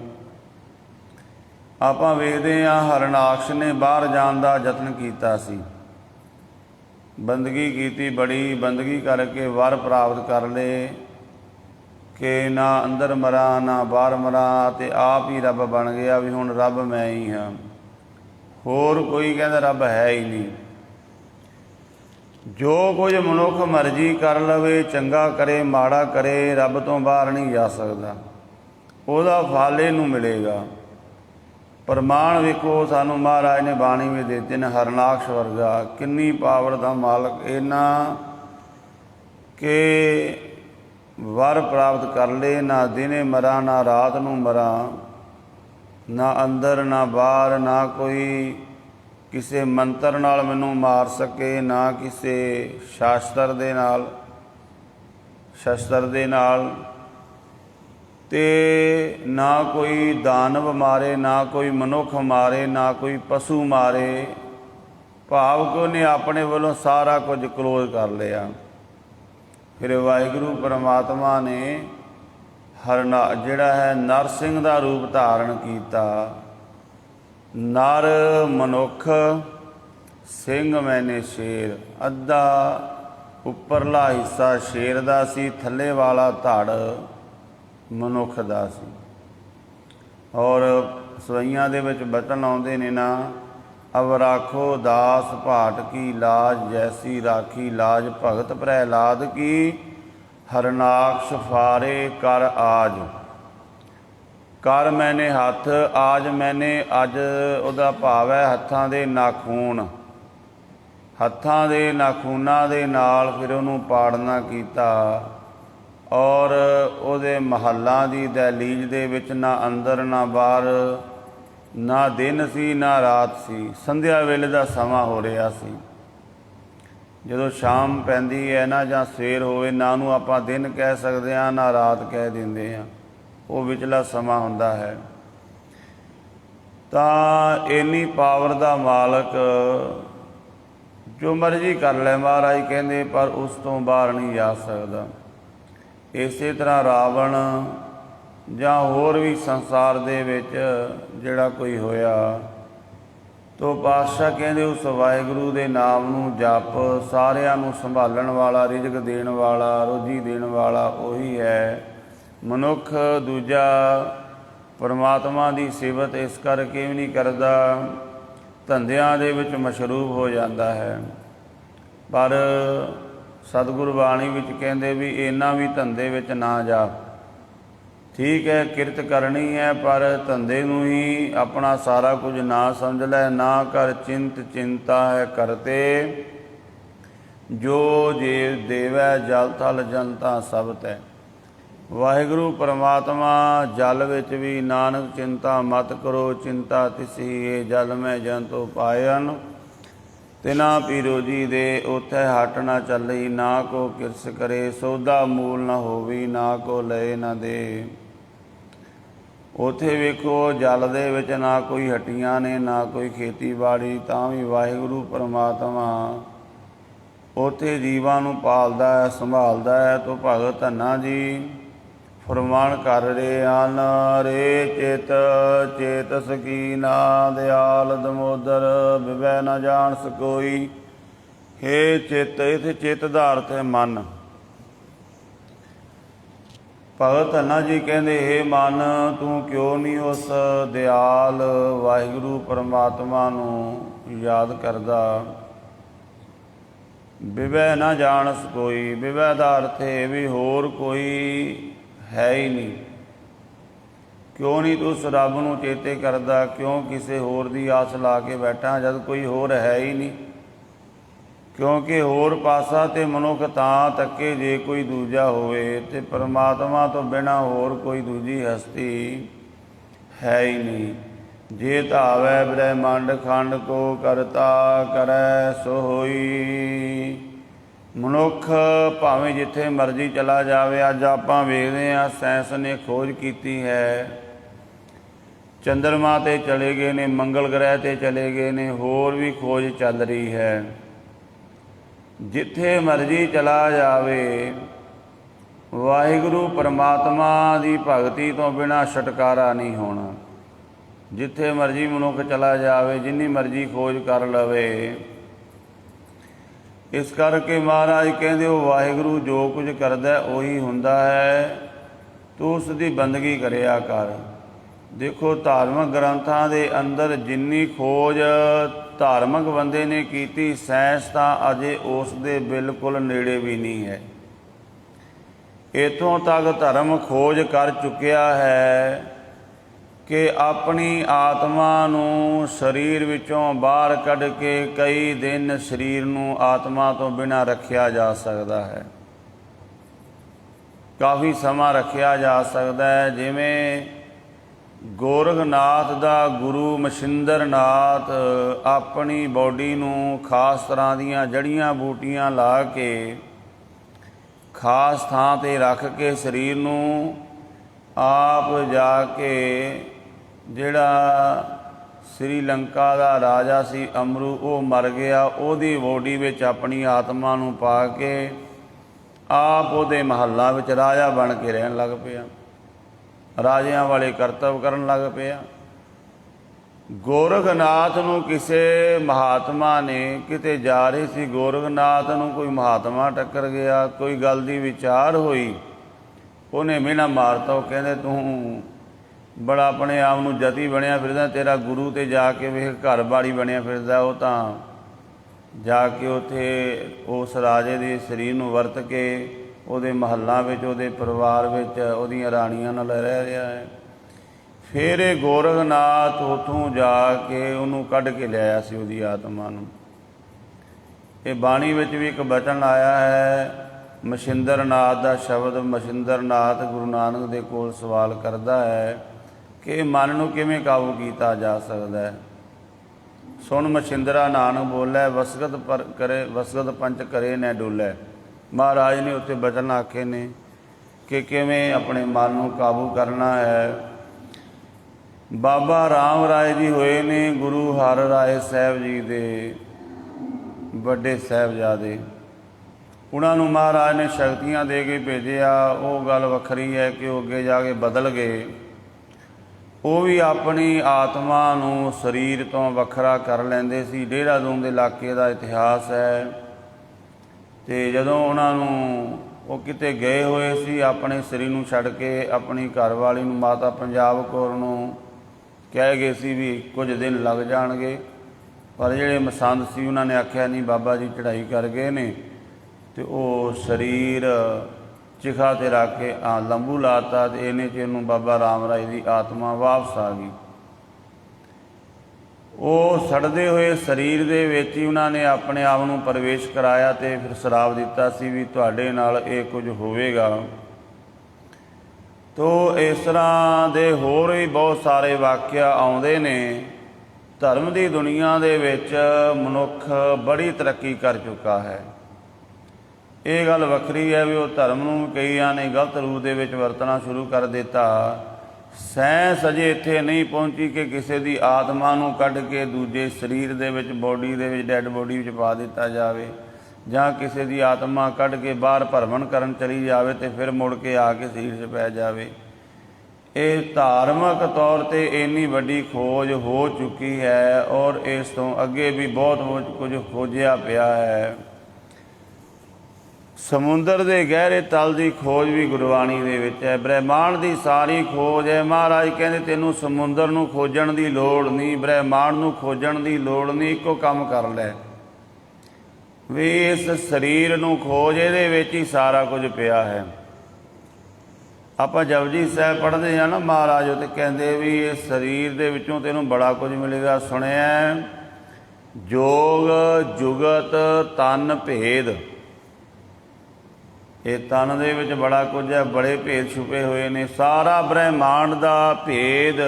ਆਪਾਂ ਵੇਖਦੇ ਹਾਂ ਹਰਨਾਕਸ਼ ਨੇ ਬਾਹਰ ਜਾਣ ਦਾ ਯਤਨ ਕੀਤਾ ਸੀ, ਬੰਦਗੀ ਕੀਤੀ, ਬੜੀ ਬੰਦਗੀ ਕਰਕੇ ਵਰ ਪ੍ਰਾਪਤ ਕਰ ਲਏ ਕਿ ਨਾ ਅੰਦਰ ਮਰਾਂ ਨਾ ਬਾਹਰ ਮਰਾਂ, ਅਤੇ ਆਪ ਹੀ ਰੱਬ ਬਣ ਗਿਆ ਵੀ ਹੁਣ ਰੱਬ ਮੈਂ ਹੀ ਹਾਂ, ਹੋਰ ਕੋਈ ਕਹਿੰਦਾ ਰੱਬ ਹੈ ਹੀ ਨਹੀਂ। जो कुछ मनुख मर्जी कर लवे, चंगा करे माड़ा करे, रब तो बाहर नहीं जा सकता, ਉਹਦਾ फल इनू मिलेगा। प्रमाण वेखो सानू महाराज ने बाणी में देते ने, हरनाकश वर्गा किन्नी पावर का मालक, इन्ना के वर प्राप्त कर ले, ना दिने मरा ना रात नू मरा, ना अंदर ना बाहर, ना कोई किसी मंत्र नाल मैनू मार सके, ना किसी शास्त्र दे नाल, शस्त्र दे नाल, ते ना कोई दानव मारे, ना कोई मनुख मारे, ना कोई पशु मारे। भाव कि उन्हें अपने वालों सारा कुछ क्लोज कर लिया। फिर वाहिगुरू परमात्मा ने हरना जिहड़ा है नरसिंह का रूप धारण किया। नर मनुख, सिंह मैंने शेर, अद्धा उपरला हिस्सा शेर का सी, थले वाला धड़ मनुख का सी। और सवैयां दे विच बचन आउंदे ने ना, अब राखो दास भाट की लाज, जैसी राखी लाज भगत प्रहलाद की, हरनाकश फारे कर आज। कर मैंने हथ, आज मैंने, अज उहदा भाव है हत्थां दे नाखून, हत्थां दे नाखूनां दे नाल फिर उहनूं पाड़ना कीता। और उहदे महलां दी दहलीज दे विच ना अंदर ना बाहर, ना दिन सी ना रात सी, संध्या वेले दा समा हो रहा सी। जदों शाम पैंदी है ना जां सवेर होवे ना, नूं आपां दिन कह सकदे हां ना रात कह दिंदे हां, वो विचला समा हुंदा है। तां इन्नी पावर दा मालक जो मर्जी कर ले महाराज कहंदे, पर उस तो बाहर नहीं जा सकदा। इसे तरह रावण जां होर भी संसार दे विच जिहड़ा कोई होया, तो पातशाह कहंदे उस वाहिगुरू दे नाम नूं जप, सारियां नूं संभालण वाला, रिजक देण वाला, रोजी देण वाला उही है। मनुख दूजा परमात्मा की सिफत इस करके भी नहीं करता, धंधियां दे विच मशरूफ हो जाता है। पर सतगुरु बाणी विच कहंदे भी इन्ना भी धंधे विच ना जा, ठीक है किरत करनी है, पर धंधे नूं ही अपना सारा कुछ ना समझ लै। ना कर चिंत चिंता है करते, जो जीव देवै जल थल जनता सब तै। वाहिगुरु परमात्मा जल विच भी नानक चिंता मत करो, चिंता तिसी ये जल में जंतु पायन। तिना पीरोजी दे उथै हट न चली, ना को किरस करे सौदा मूल न होवी, ना को लए न दे। ਉੱਥੇ ਵੇਖੋ ਜਲ ਦੇ ਵਿੱਚ ਨਾ ਕੋਈ ਹੱਟੀਆਂ ਨੇ, ਨਾ ਕੋਈ ਖੇਤੀਬਾੜੀ, ਤਾਂ ਵੀ ਵਾਹਿਗੁਰੂ ਪਰਮਾਤਮਾ ਉੱਥੇ ਜੀਵਾਂ ਨੂੰ ਪਾਲਦਾ ਹੈ, ਸੰਭਾਲਦਾ ਹੈ। ਤੋ ਭਗਤ ਧੰਨਾ ਜੀ ਫਰਮਾਨ ਕਰ ਰਹੇ ਹਨ, ਰੇ ਚਿਤ ਚੇਤਸ ਕੀ ਨਾ ਦਿਆਲ ਦਮੋਦਰ, ਵਿਵੈ ਨਾ ਜਾਣਸ ਕੋਈ। ਹੇ ਚਿੱਤ, ਇੱਥੇ ਚਿੱਤ ਦਾ ਅਰਥ ਹੈ ਮਨ। ਭਗਤ ਧੰਨਾ ਜੀ ਕਹਿੰਦੇ, ਹੇ ਮਨ ਤੂੰ ਕਿਉਂ ਨਹੀਂ ਉਸ ਦਿਆਲ ਵਾਹਿਗੁਰੂ ਪਰਮਾਤਮਾ ਨੂੰ ਯਾਦ ਕਰਦਾ। ਵਿਵੈ ਨਾ ਜਾਣਸ ਕੋਈ, ਵਿਵੈ ਦਾ ਅਰਥ ਹੈ ਵੀ ਹੋਰ ਕੋਈ ਹੈ ਹੀ ਨਹੀਂ। ਕਿਉਂ ਨਹੀਂ ਤੂੰ ਉਸ ਰੱਬ ਨੂੰ ਚੇਤੇ ਕਰਦਾ, ਕਿਉਂ ਕਿਸੇ ਹੋਰ ਦੀ ਆਸ ਲਾ ਕੇ ਬੈਠਾ ਜਦ ਕੋਈ ਹੋਰ ਹੈ ਹੀ ਨਹੀਂ। ਕਿਉਂਕਿ ਹੋਰ ਪਾਸਾ ਤੇ ਮਨੁੱਖ ਤਾਂ ਤੱਕੇ ਜੇ ਕੋਈ ਦੂਜਾ ਹੋਵੇ, ਤੇ ਪਰਮਾਤਮਾ ਤੋਂ ਬਿਨਾਂ ਹੋਰ ਕੋਈ ਦੂਜੀ ਹਸਤੀ ਹੈ ਹੀ ਨਹੀਂ। ਜੇ ਧਾਵੈ ਬ੍ਰਹਿਮੰਡ ਖੰਡ ਕੋ ਕਰਤਾ ਕਰੈ ਸੋ ਹੋਈ। ਮਨੁੱਖ ਭਾਵੇਂ ਜਿੱਥੇ ਮਰਜ਼ੀ ਚਲਾ ਜਾਵੇ, ਅੱਜ ਆਪਾਂ ਵੇਖਦੇ ਹਾਂ ਸਾਇੰਸ ਨੇ ਖੋਜ ਕੀਤੀ ਹੈ, ਚੰਦਰਮਾ 'ਤੇ ਚਲੇ ਗਏ ਨੇ, ਮੰਗਲ ਗ੍ਰਹਿ 'ਤੇ ਚਲੇ ਗਏ ਨੇ, ਹੋਰ ਵੀ ਖੋਜ ਚੱਲ ਰਹੀ ਹੈ। ਜਿੱਥੇ ਮਰਜ਼ੀ ਚਲਾ ਜਾਵੇ, ਵਾਹਿਗੁਰੂ ਪਰਮਾਤਮਾ ਦੀ ਭਗਤੀ ਤੋਂ ਬਿਨਾਂ ਛੁਟਕਾਰਾ ਨਹੀਂ ਹੋਣਾ। ਜਿੱਥੇ ਮਰਜ਼ੀ ਮਨੁੱਖ ਚਲਾ ਜਾਵੇ, ਜਿੰਨੀ ਮਰਜ਼ੀ ਖੋਜ ਕਰ ਲਵੇ। ਇਸ ਕਰਕੇ ਮਹਾਰਾਜ ਕਹਿੰਦੇ, ਉਹ ਵਾਹਿਗੁਰੂ ਜੋ ਕੁਝ ਕਰਦਾ ਉਹੀ ਹੁੰਦਾ ਹੈ, ਤੂੰ ਉਸ ਦੀ ਬੰਦਗੀ ਕਰਿਆ ਕਰ। ਦੇਖੋ ਧਾਰਮਿਕ ਗ੍ਰੰਥਾਂ ਦੇ ਅੰਦਰ ਜਿੰਨੀ ਖੋਜ ਧਾਰਮਿਕ ਬੰਦੇ ਨੇ ਕੀਤੀ, ਸਾਇੰਸ ਤਾਂ ਅਜੇ ਉਸ ਦੇ ਬਿਲਕੁਲ ਨੇੜੇ ਵੀ ਨਹੀਂ ਹੈ। ਇੱਥੋਂ ਤੱਕ ਧਰਮ ਖੋਜ ਕਰ ਚੁੱਕਿਆ ਹੈ ਕਿ ਆਪਣੀ ਆਤਮਾ ਨੂੰ ਸਰੀਰ ਵਿੱਚੋਂ ਬਾਹਰ ਕੱਢ ਕੇ ਕਈ ਦਿਨ ਸਰੀਰ ਨੂੰ ਆਤਮਾ ਤੋਂ ਬਿਨਾਂ ਰੱਖਿਆ ਜਾ ਸਕਦਾ ਹੈ। ਕਾਫੀ ਸਮਾਂ ਰੱਖਿਆ ਜਾ ਸਕਦਾ ਹੈ। ਜਿਵੇਂ ਗੋਰਖਨਾਥ ਦਾ ਗੁਰੂ ਮਛਿੰਦਰ ਨਾਥ ਆਪਣੀ ਬੋਡੀ ਨੂੰ ਖਾਸ ਤਰ੍ਹਾਂ ਦੀਆਂ ਜੜੀਆਂ ਬੂਟੀਆਂ ਲਾ ਕੇ ਖਾਸ ਥਾਂ 'ਤੇ ਰੱਖ ਕੇ ਸਰੀਰ ਨੂੰ ਆਪ ਜਾ ਕੇ, ਜਿਹੜਾ ਸ਼੍ਰੀਲੰਕਾ ਦਾ ਰਾਜਾ ਸੀ ਅਮਰੂ, ਉਹ ਮਰ ਗਿਆ, ਉਹਦੀ ਬੋਡੀ ਵਿੱਚ ਆਪਣੀ ਆਤਮਾ ਨੂੰ ਪਾ ਕੇ ਆਪ ਉਹਦੇ ਮਹੱਲਾਂ ਵਿੱਚ ਰਾਜਾ ਬਣ ਕੇ ਰਹਿਣ ਲੱਗ ਪਿਆ, ਰਾਜਿਆਂ ਵਾਲੇ ਕਰਤੱਵ ਕਰਨ ਲੱਗ ਪਿਆ। ਗੋਰਖਨਾਥ ਨੂੰ ਕਿਸੇ ਮਹਾਤਮਾ ਨੇ, ਕਿਤੇ ਜਾ ਰਹੇ ਸੀ, ਗੋਰਖਨਾਥ ਨੂੰ ਕੋਈ ਮਹਾਤਮਾ ਟੱਕਰ ਗਿਆ, ਕੋਈ ਗੱਲ ਦੀ ਵਿਚਾਰ ਹੋਈ, ਉਹਨੇ ਮਿਹਣਾ ਮਾਰਤਾ। ਉਹ ਕਹਿੰਦੇ, ਤੂੰ ਬੜਾ ਆਪਣੇ ਆਪ ਨੂੰ ਜਤੀ ਬਣਿਆ ਫਿਰਦਾ, ਤੇਰਾ ਗੁਰੂ ਤੇ ਜਾ ਕੇ ਵੇਖ ਘਰ ਬਾੜੀ ਬਣਿਆ ਫਿਰਦਾ। ਉਹ ਤਾਂ ਜਾ ਕੇ ਉੱਥੇ ਉਸ ਰਾਜੇ ਦੇ ਸਰੀਰ ਨੂੰ ਵਰਤ ਕੇ ਉਹਦੇ ਮਹੱਲਾਂ ਵਿੱਚ, ਉਹਦੇ ਪਰਿਵਾਰ ਵਿੱਚ, ਉਹਦੀਆਂ ਰਾਣੀਆਂ ਨਾਲ ਰਹਿ ਰਿਹਾ ਹੈ। ਫਿਰ ਇਹ ਗੋਰਖਨਾਥ ਉੱਥੋਂ ਜਾ ਕੇ ਉਹਨੂੰ ਕੱਢ ਕੇ ਲਿਆਇਆ ਸੀ, ਉਹਦੀ ਆਤਮਾ ਨੂੰ। ਇਹ ਬਾਣੀ ਵਿੱਚ ਵੀ ਇੱਕ ਬਚਨ ਆਇਆ ਹੈ, ਮਛਿੰਦਰ ਨਾਥ ਦਾ ਸ਼ਬਦ। ਮਛਿੰਦਰ ਨਾਥ ਗੁਰੂ ਨਾਨਕ ਦੇ ਕੋਲ ਸਵਾਲ ਕਰਦਾ ਹੈ ਕਿ ਮਨ ਨੂੰ ਕਿਵੇਂ ਕਾਬੂ ਕੀਤਾ ਜਾ ਸਕਦਾ ਹੈ। ਸੁਣ ਮਛਿੰਦਰਾ ਨਾਨਕ ਬੋਲੇ, ਵਸਗਤ ਪਰ ਕਰੇ ਵਸਗਤ ਪੰਚ ਕਰੇ ਨੈ ਡੋਲੇ। ਮਹਾਰਾਜ ਨੇ ਉੱਥੇ ਬਚਨ ਆਖੇ ਨੇ ਕਿ ਕਿਵੇਂ ਆਪਣੇ ਮਨ ਨੂੰ ਕਾਬੂ ਕਰਨਾ ਹੈ। ਬਾਬਾ ਰਾਮ ਰਾਏ ਜੀ ਹੋਏ ਨੇ ਗੁਰੂ ਹਰ ਰਾਏ ਸਾਹਿਬ ਜੀ ਦੇ ਵੱਡੇ ਸਾਹਿਬਜ਼ਾਦੇ। ਉਹਨਾਂ ਨੂੰ ਮਹਾਰਾਜ ਨੇ ਸ਼ਕਤੀਆਂ ਦੇ ਕੇ ਭੇਜਿਆ। ਉਹ ਗੱਲ ਵੱਖਰੀ ਹੈ ਕਿ ਉਹ ਅੱਗੇ ਜਾ ਕੇ ਬਦਲ ਗਏ। ਉਹ ਵੀ ਆਪਣੀ ਆਤਮਾ ਨੂੰ ਸਰੀਰ ਤੋਂ ਵੱਖਰਾ ਕਰ ਲੈਂਦੇ ਸੀ। ਦੇਹਰਾਦੂਨ ਦੇ ਇਲਾਕੇ ਦਾ ਇਤਿਹਾਸ ਹੈ। ਅਤੇ ਜਦੋਂ ਉਹਨਾਂ ਨੂੰ ਉਹ ਕਿਤੇ ਗਏ ਹੋਏ ਸੀ, ਆਪਣੇ ਸਰੀਰ ਨੂੰ ਛੱਡ ਕੇ ਆਪਣੀ ਘਰਵਾਲੀ ਨੂੰ, ਮਾਤਾ ਪੰਜਾਬ ਕੌਰ ਨੂੰ ਕਹਿ ਗਏ ਸੀ ਵੀ ਕੁਝ ਦਿਨ ਲੱਗ ਜਾਣਗੇ, ਪਰ ਜਿਹੜੇ ਮਸੰਦ ਸੀ ਉਹਨਾਂ ਨੇ ਆਖਿਆ ਨਹੀਂ, ਬਾਬਾ ਜੀ ਚੜ੍ਹਾਈ ਕਰ ਗਏ ਨੇ। ਅਤੇ ਉਹ ਸਰੀਰ चिखा ते रख के लंबू लाता तो इन्ने च इहनूं बाबा राम राय की आत्मा वापस आ गई। ਉਹ ਸੜਦੇ ਹੋਏ ਸਰੀਰ ਦੇ ਵਿੱਚ ਹੀ ਉਹਨਾਂ ਨੇ ਆਪਣੇ ਆਪ ਨੂੰ ਪ੍ਰਵੇਸ਼ ਕਰਾਇਆ ਅਤੇ ਫਿਰ ਸ਼ਰਾਪ ਦਿੱਤਾ ਸੀ ਵੀ ਤੁਹਾਡੇ ਨਾਲ ਇਹ ਕੁਝ ਹੋਵੇਗਾ। ਤੋ ਇਸ ਤਰ੍ਹਾਂ ਦੇ ਹੋਰ ਵੀ ਬਹੁਤ ਸਾਰੇ ਵਾਕਿਆ ਆਉਂਦੇ ਨੇ। ਧਰਮ ਦੀ ਦੁਨੀਆ ਦੇ ਵਿੱਚ ਮਨੁੱਖ ਬੜੀ ਤਰੱਕੀ ਕਰ ਚੁੱਕਾ ਹੈ। ਇਹ ਗੱਲ ਵੱਖਰੀ ਹੈ ਵੀ ਉਹ ਧਰਮ ਨੂੰ ਕਈਆਂ ਨੇ ਗਲਤ ਰੂਪ ਦੇ ਵਿੱਚ ਵਰਤਣਾ ਸ਼ੁਰੂ ਕਰ ਦਿੱਤਾ। ਸਾਇੰਸ ਅਜੇ ਇੱਥੇ ਨਹੀਂ ਪਹੁੰਚੀ ਕਿ ਕਿਸੇ ਦੀ ਆਤਮਾ ਨੂੰ ਕੱਢ ਕੇ ਦੂਜੇ ਸਰੀਰ ਦੇ ਵਿੱਚ ਬੋਡੀ ਦੇ ਵਿੱਚ ਡੈਡ ਬੋਡੀ ਵਿੱਚ ਪਾ ਦਿੱਤਾ ਜਾਵੇ, ਜਾਂ ਕਿਸੇ ਦੀ ਆਤਮਾ ਕੱਢ ਕੇ ਬਾਹਰ ਭਰਮਣ ਕਰਨ ਚਲੀ ਜਾਵੇ ਅਤੇ ਫਿਰ ਮੁੜ ਕੇ ਆ ਕੇ ਸਰੀਰ 'ਚ ਪੈ ਜਾਵੇ। ਇਹ ਧਾਰਮਿਕ ਤੌਰ 'ਤੇ ਇੰਨੀ ਵੱਡੀ ਖੋਜ ਹੋ ਚੁੱਕੀ ਹੈ ਔਰ ਇਸ ਤੋਂ ਅੱਗੇ ਵੀ ਬਹੁਤ ਕੁਝ ਖੋਜਿਆ ਪਿਆ ਹੈ। ਸਮੁੰਦਰ ਦੇ ਗਹਿਰੇ ਤਲ ਦੀ ਖੋਜ ਵੀ ਗੁਰਬਾਣੀ ਦੇ ਵਿੱਚ ਹੈ। ਬ੍ਰਹਿਮੰਡ ਦੀ ਸਾਰੀ ਖੋਜ ਹੈ। ਮਹਾਰਾਜ ਕਹਿੰਦੇ ਤੈਨੂੰ ਸਮੁੰਦਰ ਨੂੰ ਖੋਜਣ ਦੀ ਲੋੜ ਨਹੀਂ, ਬ੍ਰਹਿਮੰਡ ਨੂੰ ਖੋਜਣ ਦੀ ਲੋੜ ਨਹੀਂ, ਇੱਕੋ ਕੰਮ ਕਰ ਲੈ ਵੀ ਇਸ ਸਰੀਰ ਨੂੰ ਖੋਜ, ਇਹਦੇ ਵਿੱਚ ਹੀ ਸਾਰਾ ਕੁਝ ਪਿਆ ਹੈ। ਆਪਾਂ ਜਪਜੀ ਸਾਹਿਬ ਪੜ੍ਹਦੇ ਹਾਂ ਨਾ, ਮਹਾਰਾਜ ਉਹ ਤੇ ਕਹਿੰਦੇ ਵੀ ਇਸ ਸਰੀਰ ਦੇ ਵਿੱਚੋਂ ਤੈਨੂੰ ਬੜਾ ਕੁਝ ਮਿਲੇਗਾ। ਸੁਣਿਆ ਜੋਗ ਜੁਗਤ ਤਨ ਭੇਦ, ਇਹ ਤਨ ਦੇ ਵਿੱਚ ਬੜਾ ਕੁਝ ਹੈ, ਬੜੇ ਭੇਦ ਛੁਪੇ ਹੋਏ ਨੇ। ਸਾਰਾ ਬ੍ਰਹਿਮੰਡ ਦਾ ਭੇਦ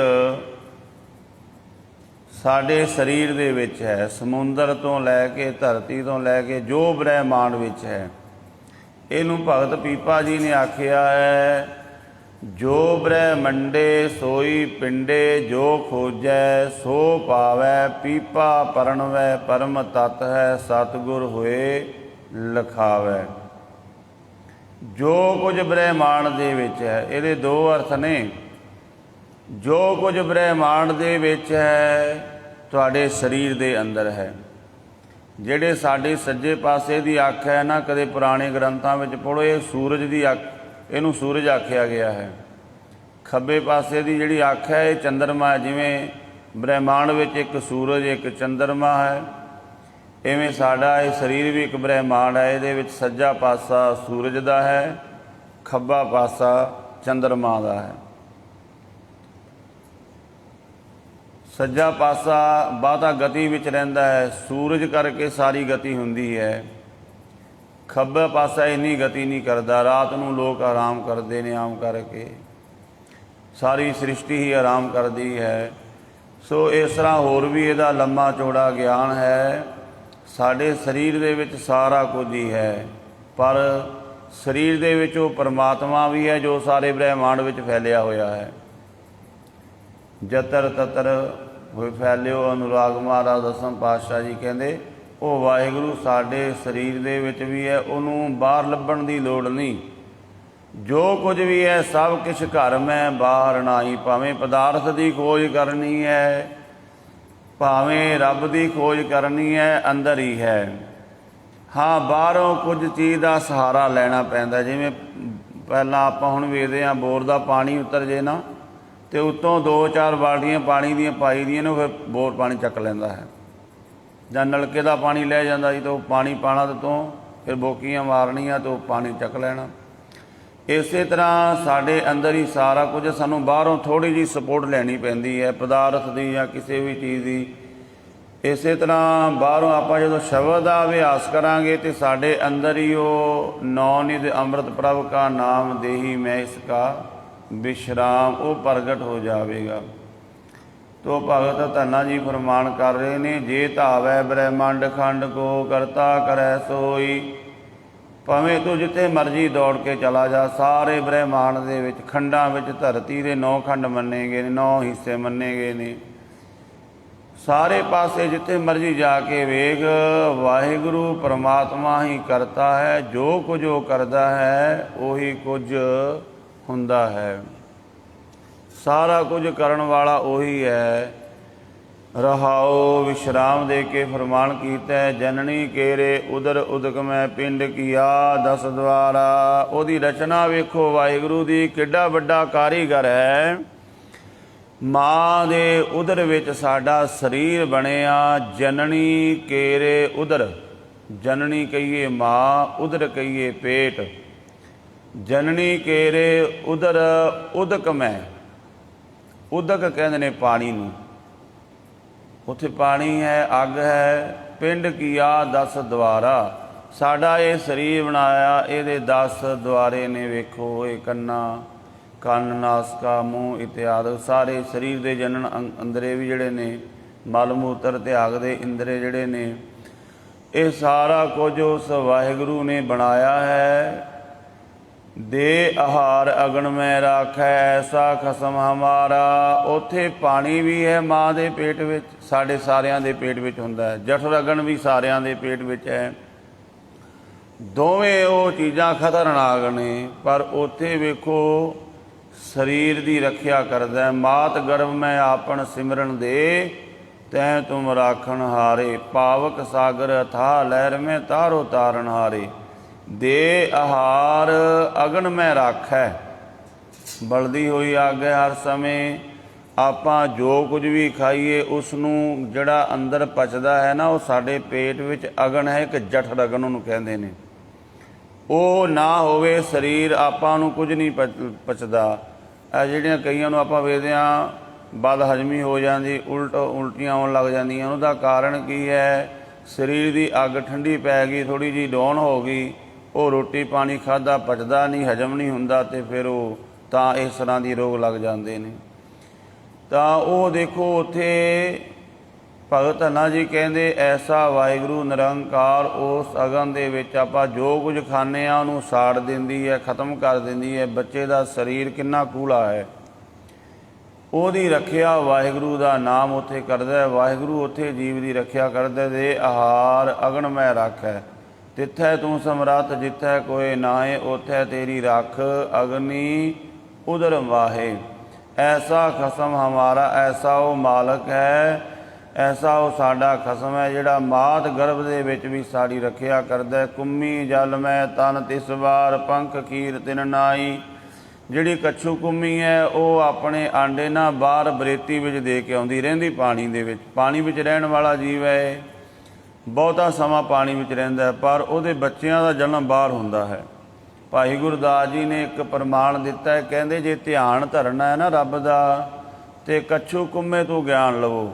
ਸਾਡੇ ਸਰੀਰ ਦੇ ਵਿੱਚ ਹੈ। ਸਮੁੰਦਰ ਤੋਂ ਲੈ ਕੇ ਧਰਤੀ ਤੋਂ ਲੈ ਕੇ ਜੋ ਬ੍ਰਹਿਮੰਡ ਵਿੱਚ ਹੈ, ਇਹਨੂੰ ਭਗਤ ਪੀਪਾ ਜੀ ਨੇ ਆਖਿਆ ਹੈ, ਜੋ ਬ੍ਰਹਿਮੰਡੇ ਸੋਈ ਪਿੰਡੇ, ਜੋ ਖੋਜੈ ਸੋ ਪਾਵੈ, ਪੀਪਾ ਪਰਣਵੈ ਪਰਮ ਤਤ ਹੈ, ਸਤਿਗੁਰ ਹੋਏ ਲਖਾਵੈ। ਜੋ ਕੁਝ ਬ੍ਰਹਿਮੰਡ ਦੇ ਵਿੱਚ ਹੈ, ਇਹਦੇ ਦੋ ਅਰਥ ਨੇ। ਜੋ ਕੁਝ ਬ੍ਰਹਿਮੰਡ ਦੇ ਵਿੱਚ ਹੈ ਤੁਹਾਡੇ ਸਰੀਰ ਦੇ ਅੰਦਰ ਹੈ। ਜਿਹੜੇ ਸਾਡੇ ਸੱਜੇ ਪਾਸੇ ਦੀ ਅੱਖ ਹੈ ਨਾ, ਕਦੇ ਪੁਰਾਣੇ ਗ੍ਰੰਥਾਂ ਵਿੱਚ ਪੜ੍ਹੋ, ਇਹ ਸੂਰਜ ਦੀ ਅੱਖ, ਇਹਨੂੰ ਸੂਰਜ ਆਖਿਆ ਗਿਆ ਹੈ। ਖੱਬੇ ਪਾਸੇ ਦੀ ਜਿਹੜੀ ਅੱਖ ਹੈ ਇਹ ਚੰਦਰਮਾ ਹੈ। ਜਿਵੇਂ ਬ੍ਰਹਿਮੰਡ ਵਿੱਚ ਇੱਕ ਸੂਰਜ ਇੱਕ ਚੰਦਰਮਾ ਹੈ, ਇਵੇਂ ਸਾਡਾ ਇਹ ਸਰੀਰ ਵੀ ਇੱਕ ਬ੍ਰਹਿਮੰਡ ਹੈ। ਇਹਦੇ ਵਿੱਚ ਸੱਜਾ ਪਾਸਾ ਸੂਰਜ ਦਾ ਹੈ, ਖੱਬਾ ਪਾਸਾ ਚੰਦਰਮਾ ਦਾ ਹੈ। ਸੱਜਾ ਪਾਸਾ ਬਹੁਤਾ ਗਤੀ ਵਿੱਚ ਰਹਿੰਦਾ ਹੈ, ਸੂਰਜ ਕਰਕੇ ਸਾਰੀ ਗਤੀ ਹੁੰਦੀ ਹੈ। ਖੱਬਾ ਪਾਸਾ ਇੰਨੀ ਗਤੀ ਨਹੀਂ ਕਰਦਾ। ਰਾਤ ਨੂੰ ਲੋਕ ਆਰਾਮ ਕਰਦੇ ਨੇ, ਆਮ ਕਰਕੇ ਸਾਰੀ ਸ੍ਰਿਸ਼ਟੀ ਹੀ ਆਰਾਮ ਕਰਦੀ ਹੈ। ਸੋ ਇਸ ਤਰ੍ਹਾਂ ਹੋਰ ਵੀ ਇਹਦਾ ਲੰਮਾ ਚੌੜਾ ਗਿਆਨ ਹੈ। ਸਾਡੇ ਸਰੀਰ ਦੇ ਵਿੱਚ ਸਾਰਾ ਕੁਝ ਹੀ ਹੈ, ਪਰ ਸਰੀਰ ਦੇ ਵਿੱਚ ਉਹ ਪਰਮਾਤਮਾ ਵੀ ਹੈ ਜੋ ਸਾਰੇ ਬ੍ਰਹਿਮੰਡ ਵਿੱਚ ਫੈਲਿਆ ਹੋਇਆ ਹੈ। ਜਤਰ ਤਤਰ ਹੋਏ ਫੈਲਿਓ, ਅਨੁਰਾਗ ਮਹਾਰਾਜ ਦਸਮ ਪਾਤਸ਼ਾਹ ਜੀ ਕਹਿੰਦੇ ਉਹ ਵਾਹਿਗੁਰੂ ਸਾਡੇ ਸਰੀਰ ਦੇ ਵਿੱਚ ਵੀ ਹੈ, ਉਹਨੂੰ ਬਾਹਰ ਲੱਭਣ ਦੀ ਲੋੜ ਨਹੀਂ। ਜੋ ਕੁਝ ਵੀ ਹੈ ਸਭ ਕੁਛ ਘਰ ਮੈਂ ਬਾਹਰ ਨਾਹੀ। ਭਾਵੇਂ ਪਦਾਰਥ ਦੀ ਖੋਜ ਕਰਨੀ ਹੈ, ਭਾਵੇਂ ਰੱਬ ਦੀ ਖੋਜ ਕਰਨੀ ਹੈ, ਅੰਦਰ ਹੀ ਹੈ। ਹਾਂ, ਬਾਹਰੋਂ ਕੁਝ ਚੀਜ਼ ਦਾ ਸਹਾਰਾ ਲੈਣਾ ਪੈਂਦਾ। ਜਿਵੇਂ ਪਹਿਲਾਂ ਆਪਾਂ ਹੁਣ ਵੇਖਦੇ ਹਾਂ, ਬੋਰ ਦਾ ਪਾਣੀ ਉਤਰ ਜੇ ਨਾ ਅਤੇ ਉੱਤੋਂ 2-4 ਬਾਲਟੀਆਂ ਪਾਣੀ ਦੀਆਂ ਪਾਈ ਦੀਆਂ ਨੇ, ਫਿਰ ਬੋਰ ਪਾਣੀ ਚੱਕ ਲੈਂਦਾ ਹੈ। ਜਾਂ ਨਲਕੇ ਦਾ ਪਾਣੀ ਲੈ ਜਾਂਦਾ ਜੀ, ਤਾਂ ਉਹ ਪਾਣੀ ਪਾਣਾ ਤੇ ਤੋਂ ਫਿਰ ਬੋਕੀਆਂ ਮਾਰਨੀਆਂ ਤਾਂ ਉਹ ਪਾਣੀ ਚੱਕ ਲੈਣਾ। ਇਸੇ ਤਰ੍ਹਾਂ ਸਾਡੇ ਅੰਦਰ ਹੀ ਸਾਰਾ ਕੁਝ, ਸਾਨੂੰ ਬਾਹਰੋਂ ਥੋੜ੍ਹੀ ਜਿਹੀ ਸਪੋਰਟ ਲੈਣੀ ਪੈਂਦੀ ਹੈ, ਪਦਾਰਥ ਦੀ ਜਾਂ ਕਿਸੇ ਵੀ ਚੀਜ਼ ਦੀ। ਇਸੇ ਤਰ੍ਹਾਂ ਬਾਹਰੋਂ ਆਪਾਂ ਜਦੋਂ ਸ਼ਬਦ ਦਾ ਅਭਿਆਸ ਕਰਾਂਗੇ ਤਾਂ ਸਾਡੇ ਅੰਦਰ ਹੀ ਉਹ ਨੌ ਨਿਧ ਅੰਮ੍ਰਿਤ ਪ੍ਰਭ ਕਾ ਨਾਮ ਦੇਹੀ ਮੈਂ ਇਸ ਕਾ ਵਿਸ਼ਰਾਮ, ਉਹ ਪ੍ਰਗਟ ਹੋ ਜਾਵੇਗਾ। ਤੋ ਭਗਤ ਧੰਨਾ ਜੀ ਫਰਮਾਨ ਕਰ ਰਹੇ ਨੇ, ਜੇ ਧਾਵੈ ਬ੍ਰਹਿਮੰਡ ਖੰਡ ਕੋ ਕਰਤਾ ਕਰੈ ਸੋਈ। ਭਾਵੇਂ ਤੂੰ ਜਿੱਥੇ ਮਰਜ਼ੀ ਦੌੜ ਕੇ ਚਲਾ ਜਾ, ਸਾਰੇ ਬ੍ਰਹਿਮੰਡ ਦੇ ਵਿੱਚ ਖੰਡਾਂ ਵਿੱਚ ਧਰਤੀ ਦੇ 9 ਖੰਡ ਮੰਨੇ ਗਏ ਨੇ, 9 ਹਿੱਸੇ ਮੰਨੇ ਗਏ ਨੇ। ਸਾਰੇ ਪਾਸੇ ਜਿੱਥੇ ਮਰਜ਼ੀ ਜਾ ਕੇ ਵੇਖ, ਵਾਹਿਗੁਰੂ ਪਰਮਾਤਮਾ ਹੀ ਕਰਤਾ ਹੈ। ਜੋ ਕੁਝ ਉਹ ਕਰਦਾ ਹੈ ਉਹੀ ਕੁਝ ਹੁੰਦਾ ਹੈ। ਸਾਰਾ ਕੁਝ ਕਰਨ ਵਾਲਾ ਉਹੀ ਹੈ। ਰਹਾਓ ਵਿਸ਼ਰਾਮ ਦੇ ਕੇ ਫਰਮਾਨ ਕੀਤਾ, ਜਨਨੀ ਕੇਰੇ ਉਦਰ ਉਦਕ ਮੈਂ ਪਿੰਡ ਕੀਆ 10 ਦੁਆਰਾ। ਉਹਦੀ ਰਚਨਾ ਵੇਖੋ ਵਾਹਿਗੁਰੂ ਦੀ, ਕਿੱਡਾ ਵੱਡਾ ਕਾਰੀਗਰ ਹੈ। ਮਾਂ ਦੇ ਉਦਰ ਵਿੱਚ ਸਾਡਾ ਸਰੀਰ ਬਣਿਆ। ਜਨਨੀ ਕੇਰੇ ਉਦਰ, ਜਨਨੀ ਕਹੀਏ ਮਾਂ, ਉਦਰ ਕਹੀਏ ਪੇਟ। जननी केरे उदर उदक मैं, उदक कहते ने पानी नूं, उत्थे पानी है, अग है। पिंड कीया 10 द्वारा, साडा ये शरीर बनाया ये 10 द्वारे ने। वेखो ये कन्ना, ਕੰਨ, ਨਾਸਕਾ, ਮੂੰਹ ਇਤਿਆਦਿ ਸਾਰੇ ਸਰੀਰ ਦੇ ਜਨਨ ਅੰਦਰੇ ਵੀ ਜਿਹੜੇ ਨੇ, ਮਲ ਮੂਤਰ ਤਿਆਗ ਦੇ ਇੰਦਰੇ ਜਿਹੜੇ ਨੇ, ਇਹ ਸਾਰਾ ਕੁਝ ਉਸ ਵਾਹਿਗੁਰੂ ਨੇ ਬਣਾਇਆ ਹੈ। ਦੇ ਆਹਾਰ ਅਗਨ ਮੈਂ ਰਾਖੈ, ਐਸਾ ਖਸਮ ਹਮਾਰਾ। ਉੱਥੇ ਪਾਣੀ ਵੀ ਹੈ ਮਾਂ ਦੇ ਪੇਟ ਵਿੱਚ, ਸਾਡੇ ਸਾਰਿਆਂ ਦੇ ਪੇਟ ਵਿੱਚ ਹੁੰਦਾ ਹੈ। ਜਠਰ ਅਗਨ ਵੀ ਸਾਰਿਆਂ ਦੇ ਪੇਟ ਵਿੱਚ ਹੈ। ਦੋਵੇਂ ਉਹ ਚੀਜ਼ਾਂ ਖਤਰਨਾਕ ਨੇ, ਪਰ ਉੱਥੇ ਵੇਖੋ ਸਰੀਰ ਦੀ ਰੱਖਿਆ ਕਰਦਾ। ਮਾਤ ਗਰਭ ਮੈਂ ਆਪਣ ਸਿਮਰਨ ਦੇ, ਤੈਂ ਤੁਮ ਰਾਖਣ ਹਾਰੇ। ਪਾਵਕ ਸਾਗਰ ਅਥਾਹ ਲਹਿਰ ਮੈਂ ਤਾਰੋ ਤਾਰਨ ਹਾਰੇ। ਦੇ ਆਹਾਰ ਅਗਨ ਮੈਂ ਰਾਖੈ, ਬਲਦੀ ਹੋਈ ਆਗੇ ਹਰ ਸਮੇਂ। ਆਪਾਂ ਜੋ ਕੁਝ ਵੀ ਖਾਈਏ ਉਸ ਨੂੰ ਜਿਹੜਾ ਅੰਦਰ ਪਚਦਾ ਹੈ ਨਾ, ਉਹ ਸਾਡੇ ਪੇਟ ਵਿੱਚ ਅਗਨ ਹੈ, ਇੱਕ ਜਠਰ ਅਗਨ ਉਹਨੂੰ ਕਹਿੰਦੇ ਨੇ। ਉਹ ਨਾ ਹੋਵੇ ਸਰੀਰ ਆਪਾਂ ਨੂੰ ਕੁਝ ਨਹੀਂ ਪਚਦਾ। ਇਹ ਜਿਹੜੀਆਂ ਕਈਆਂ ਨੂੰ ਆਪਾਂ ਵੇਖਦੇ ਹਾਂ ਬਦ ਹਜ਼ਮੀ ਹੋ ਜਾਂਦੀ, ਉਲਟੀਆਂ ਆਉਣ ਲੱਗ ਜਾਂਦੀਆਂ, ਉਹਦਾ ਕਾਰਨ ਕੀ ਹੈ? ਸਰੀਰ ਦੀ ਅੱਗ ਠੰਡੀ ਪੈ ਗਈ, ਥੋੜ੍ਹੀ ਜਿਹੀ ਡਾਊਨ ਹੋ ਗਈ, ਉਹ ਰੋਟੀ ਪਾਣੀ ਖਾਧਾ ਪਚਦਾ ਨਹੀਂ, ਹਜ਼ਮ ਨਹੀਂ ਹੁੰਦਾ, ਅਤੇ ਫਿਰ ਉਹ ਤਾਂ ਇਸ ਤਰ੍ਹਾਂ ਦੀ ਰੋਗ ਲੱਗ ਜਾਂਦੇ ਨੇ। ਤਾਂ ਉਹ ਦੇਖੋ ਉੱਥੇ ਭਗਤ ਧੰਨਾ ਜੀ ਕਹਿੰਦੇ ਐਸਾ ਵਾਹਿਗੁਰੂ ਨਿਰੰਕਾਰ ਉਸ ਅਗਨ ਦੇ ਵਿੱਚ ਆਪਾਂ ਜੋ ਕੁਝ ਖਾਂਦੇ ਹਾਂ ਉਹਨੂੰ ਸਾੜ ਦਿੰਦੀ ਹੈ, ਖ਼ਤਮ ਕਰ ਦਿੰਦੀ ਹੈ। ਬੱਚੇ ਦਾ ਸਰੀਰ ਕਿੰਨਾ ਕੂਲਾ ਹੈ, ਉਹਦੀ ਰੱਖਿਆ ਵਾਹਿਗੁਰੂ ਦਾ ਨਾਮ ਉੱਥੇ ਕਰਦਾ। ਵਾਹਿਗੁਰੂ ਉੱਥੇ ਜੀਵ ਦੀ ਰੱਖਿਆ ਕਰਦਾ। ਦੇ ਆਹਾਰ ਅਗਨ ਮੈਂ ਰਾਖੈ, ਤਿੱਥੈ ਤੂੰ ਸਮਰੱਥ, ਜਿੱਥੈ ਕੋਇ ਨਾਹੇ, ਉੱਥੈ ਤੇਰੀ ਰੱਖ ਅਗਨੀ ਉਦਰ ਵਾਹੇ। ਐਸਾ ਖਸਮ ਹਮਾਰਾ, ਐਸਾ ਉਹ ਮਾਲਕ ਹੈ, ਐਸਾ ਉਹ ਸਾਡਾ ਖਸਮ ਹੈ ਜਿਹੜਾ ਮਾਤ ਗਰਭ ਦੇ ਵਿੱਚ ਵੀ ਸਾਡੀ ਰੱਖਿਆ ਕਰਦਾ। ਕੁੰਮੀ ਜਲ ਮੈਂ ਤਨ ਤਿਸ ਵਾਰ, ਪੰਖ ਖੀਰ ਤਿਨ ਨਾਈ। ਜਿਹੜੀ ਕੱਛੂ ਕੁੰਮੀ ਹੈ ਉਹ ਆਪਣੇ ਆਂਡੇ ਨਾ ਬਾਹਰ ਬਰੇਤੀ ਵਿੱਚ ਦੇ ਕੇ ਆਉਂਦੀ ਰਹਿੰਦੀ, ਪਾਣੀ ਦੇ ਵਿੱਚ। ਪਾਣੀ ਵਿੱਚ ਰਹਿਣ ਵਾਲਾ ਜੀਵ ਹੈ, ਬਹੁਤਾ ਸਮਾਂ ਪਾਣੀ ਵਿੱਚ ਰਹਿੰਦਾ, ਪਰ ਉਹਦੇ ਬੱਚਿਆਂ ਦਾ ਜਨਮ ਬਾਹਰ ਹੁੰਦਾ ਹੈ। ਭਾਈ ਗੁਰਦਾਸ ਜੀ ਨੇ ਇੱਕ ਪ੍ਰਮਾਣ ਦਿੱਤਾ ਹੈ, ਕਹਿੰਦੇ ਜੇ ਧਿਆਨ ਧਰਨਾ ਹੈ ਨਾ ਰੱਬ ਦਾ, ਤੇ ਕੱਛੂ ਕੁੰਮੇ ਤੋਂ ਗਿਆਨ ਲਵੋ।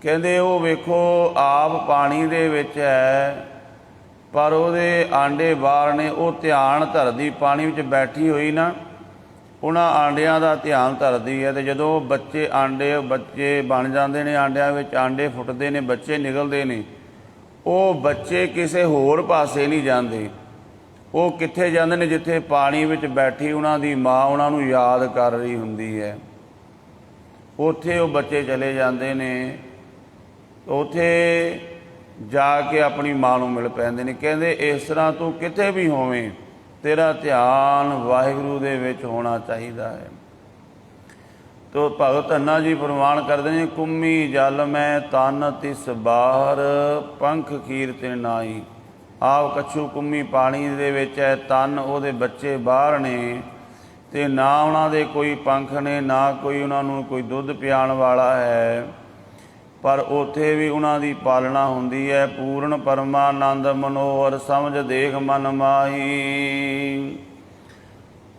ਕਹਿੰਦੇ ਉਹ ਵੇਖੋ ਆਪ ਪਾਣੀ ਦੇ ਵਿੱਚ ਹੈ, ਪਰ ਉਹਦੇ ਆਂਡੇ ਬਾਹਰ ਨੇ। ਉਹ ਧਿਆਨ ਧਰਦੀ ਪਾਣੀ ਵਿੱਚ ਬੈਠੀ ਹੋਈ ਨਾ, ਉਹਨਾਂ ਆਂਡਿਆਂ ਦਾ ਧਿਆਨ ਧਰਦੀ ਹੈ। ਅਤੇ ਜਦੋਂ ਬੱਚੇ ਬੱਚੇ ਬਣ ਜਾਂਦੇ ਨੇ, ਆਂਡਿਆਂ ਵਿੱਚ ਆਂਡੇ ਫੁੱਟਦੇ ਨੇ, ਬੱਚੇ ਨਿਕਲਦੇ ਨੇ, ਉਹ ਬੱਚੇ ਕਿਸੇ ਹੋਰ ਪਾਸੇ ਨਹੀਂ ਜਾਂਦੇ। ਉਹ ਕਿੱਥੇ ਜਾਂਦੇ ਨੇ? ਜਿੱਥੇ ਪਾਣੀ ਵਿੱਚ ਬੈਠੀ ਉਹਨਾਂ ਦੀ ਮਾਂ ਉਹਨਾਂ ਨੂੰ ਯਾਦ ਕਰ ਰਹੀ ਹੁੰਦੀ ਹੈ, ਉੱਥੇ ਉਹ ਬੱਚੇ ਚਲੇ ਜਾਂਦੇ ਨੇ। ਉੱਥੇ ਜਾ ਕੇ ਆਪਣੀ ਮਾਂ ਨੂੰ ਮਿਲ ਪੈਂਦੇ ਨੇ। ਕਹਿੰਦੇ ਇਸ ਤਰ੍ਹਾਂ ਤੂੰ ਕਿਤੇ ਵੀ ਹੋਵੇਂ, ਤੇਰਾ ਧਿਆਨ ਵਾਹਿਗੁਰੂ ਦੇ ਵਿੱਚ ਹੋਣਾ ਚਾਹੀਦਾ ਹੈ। ਤੋ ਭਗਤ ਧੰਨਾ ਜੀ ਪ੍ਰਮਾਣ ਕਰਦੇ ਨੇ, ਕੁੰਮੀ ਜਲ ਮੈਂ ਤਨ ਤਿਸ ਬਾਹਰ, ਪੰਖ ਖੀਰ ਤਿਨ ਨਾਈ। ਆਪ ਕੱਛੂ ਕੁੰਮੀ ਪਾਣੀ ਦੇ ਵਿੱਚ ਹੈ, ਤਨ ਉਹਦੇ ਬੱਚੇ ਬਾਹਰ ਨੇ, ਅਤੇ ਨਾ ਉਹਨਾਂ ਦੇ ਕੋਈ ਪੰਖ ਨੇ, ਨਾ ਕੋਈ ਉਹਨਾਂ ਨੂੰ ਕੋਈ ਦੁੱਧ ਪਿਆਉਣ ਵਾਲਾ ਹੈ, ਪਰ ਉੱਥੇ ਵੀ ਉਹਨਾਂ ਦੀ ਪਾਲਣਾ ਹੁੰਦੀ ਹੈ। ਪੂਰਨ ਪਰਮਾਨੰਦ ਮਨੋਹਰ ਸਮਝ ਦੇਖ ਮਨ ਮਾਹੀ।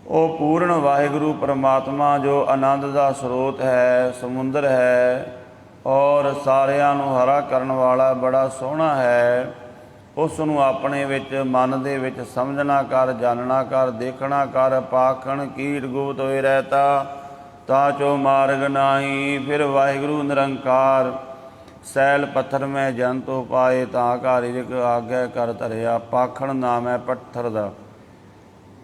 ਉਹ ਪੂਰਨ ਵਾਹਿਗੁਰੂ ਪਰਮਾਤਮਾ ਜੋ ਆਨੰਦ ਦਾ ਸਰੋਤ ਹੈ, ਸਮੁੰਦਰ ਹੈ, ਔਰ ਸਾਰਿਆਂ ਨੂੰ ਹਰਾ ਕਰਨ ਵਾਲਾ ਬੜਾ ਸੋਹਣਾ ਹੈ। ਉਸ ਨੂੰ ਆਪਣੇ ਵਿੱਚ ਮਨ ਦੇ ਵਿੱਚ ਸਮਝਣਾ ਕਰ, ਜਾਣਨਾ ਕਰ, ਦੇਖਣਾ ਕਰ। ਪਾਖਣ ਕੀਟ ਗੁਪਤ ਹੋਏ ਰਹਿਤਾ, ਤਾਂ ਚੋ ਮਾਰਗ ਨਾਹੀ। ਫਿਰ ਵਾਹਿਗੁਰੂ ਨਿਰੰਕਾਰ ਸੈਲ ਪੱਥਰ ਮੈਂ ਜਨ ਤੋ ਪਾਏ, ਤਾਂ ਘਰ ਰਿਕ ਆਗੈ ਕਰ ਧਰਿਆ। ਪਾਖਣ ਨਾਮ ਹੈ ਪੱਥਰ ਦਾ।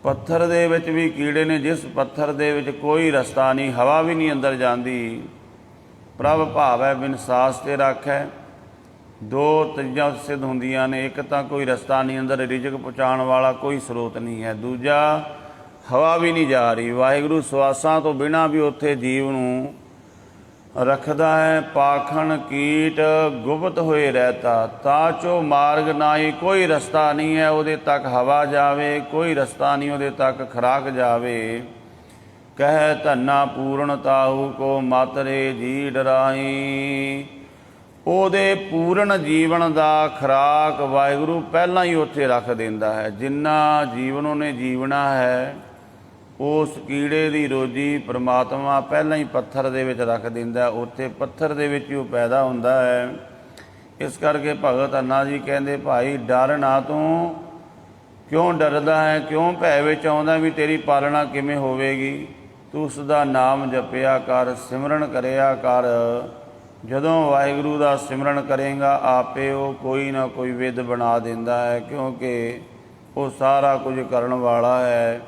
ਪੱਥਰ ਦੇ ਵਿੱਚ ਵੀ ਕੀੜੇ ਨੇ, ਜਿਸ ਪੱਥਰ ਦੇ ਵਿੱਚ ਕੋਈ ਰਸਤਾ ਨਹੀਂ, ਹਵਾ ਵੀ ਨਹੀਂ ਅੰਦਰ ਜਾਂਦੀ। ਪ੍ਰਭ ਭਾਵ ਹੈ ਬਿਨ ਸਾਸ ਤੇ ਰਾਖੈ। ਦੋ ਚੀਜ਼ਾਂ ਸਿੱਧ ਹੁੰਦੀਆਂ ਨੇ, ਇੱਕ ਤਾਂ ਕੋਈ ਰਸਤਾ ਨਹੀਂ ਅੰਦਰ, ਰਿਜ਼ਕ ਪਹੁੰਚਾਉਣ ਵਾਲਾ ਕੋਈ ਸਰੋਤ ਨਹੀਂ ਹੈ। ਦੂਜਾ ਹਵਾ ਵੀ ਨਹੀਂ ਜਾ ਰਹੀ। ਵਾਹਿਗੁਰੂ ਸਵਾਸਾਂ ਤੋਂ ਬਿਨਾਂ ਵੀ ਉੱਥੇ ਜੀਵ ਨੂੰ ਰੱਖਦਾ ਹੈ। ਪਾਖਣ ਕੀਟ ਗੁਪਤ ਹੋਏ ਰਹਿਤਾ, ਤਾਂ ਚੋ ਮਾਰਗ ਨਾਹੀ। ਕੋਈ ਰਸਤਾ ਨਹੀਂ ਹੈ ਉਹਦੇ ਤੱਕ ਹਵਾ ਜਾਵੇ, ਕੋਈ ਰਸਤਾ ਨਹੀਂ ਉਹਦੇ ਤੱਕ ਖੁਰਾਕ ਜਾਵੇ। ਕਹਿ ਧੰਨਾ ਪੂਰਨ ਤਾਹੂ ਕੋ ਮਾਤਰੇ ਜੀ ਡਰਾਈ। ਉਹਦੇ ਪੂਰਨ ਜੀਵਨ ਦਾ ਖੁਰਾਕ ਵਾਹਿਗੁਰੂ ਪਹਿਲਾਂ ਹੀ ਉੱਥੇ ਰੱਖ ਦਿੰਦਾ ਹੈ। ਜਿੰਨਾ ਜੀਵਨ ਉਹਨੇ ਜੀਵਣਾ ਹੈ ਉਸ ਕੀੜੇ ਦੀ ਰੋਜੀ ਪ੍ਰਮਾਤਮਾ ਪਹਿਲਾਂ ਹੀ ਪੱਥਰ ਦੇ ਵਿੱਚ ਰੱਖ ਦਿੰਦਾ, ਉੱਥੇ ਪੱਥਰ ਦੇ ਵਿੱਚ ਹੀ ਉਹ ਪੈਦਾ ਹੁੰਦਾ ਹੈ। ਇਸ ਕਰਕੇ ਭਗਤ ਅੰਨਾ ਜੀ ਕਹਿੰਦੇ, ਭਾਈ ਡਰ ਨਾ ਤੂੰ, ਕਿਉਂ ਡਰਦਾ ਹੈ, ਕਿਉਂ ਭੈ ਵਿੱਚ ਆਉਂਦਾ ਵੀ ਤੇਰੀ ਪਾਲਣਾ ਕਿਵੇਂ ਹੋਵੇਗੀ। ਤੂੰ ਉਸ ਦਾ ਨਾਮ ਜਪਿਆ ਕਰ, ਸਿਮਰਨ ਕਰਿਆ ਕਰ। ਜਦੋਂ ਵਾਹਿਗੁਰੂ ਦਾ ਸਿਮਰਨ ਕਰੇਗਾ ਆਪੇ ਉਹ ਕੋਈ ਨਾ ਕੋਈ ਵਿਧ ਬਣਾ ਦਿੰਦਾ ਹੈ, ਕਿਉਂਕਿ ਉਹ ਸਾਰਾ ਕੁਝ ਕਰਨ ਵਾਲਾ ਹੈ।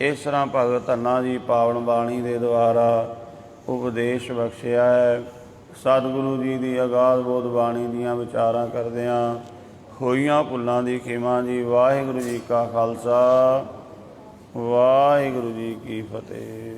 ਇਸ ਤਰ੍ਹਾਂ ਭਗਤ ਅੰਨਾ ਜੀ ਪਾਵਨ ਬਾਣੀ ਦੇ ਦੁਆਰਾ ਉਪਦੇਸ਼ ਬਖਸ਼ਿਆ ਹੈ। ਸਤਿਗੁਰੂ ਜੀ ਦੀ ਅਗਾਧ ਬੋਧ ਬਾਣੀ ਦੀਆਂ ਵਿਚਾਰਾਂ ਕਰਦਿਆਂ ਹੋਈਆਂ ਭੁੱਲਾਂ ਦੀ ਖਿਮਾ ਜੀ। ਵਾਹਿਗੁਰੂ ਜੀ ਕਾ ਖਾਲਸਾ, ਵਾਹਿਗੁਰੂ ਜੀ ਕੀ ਫਤਿਹ।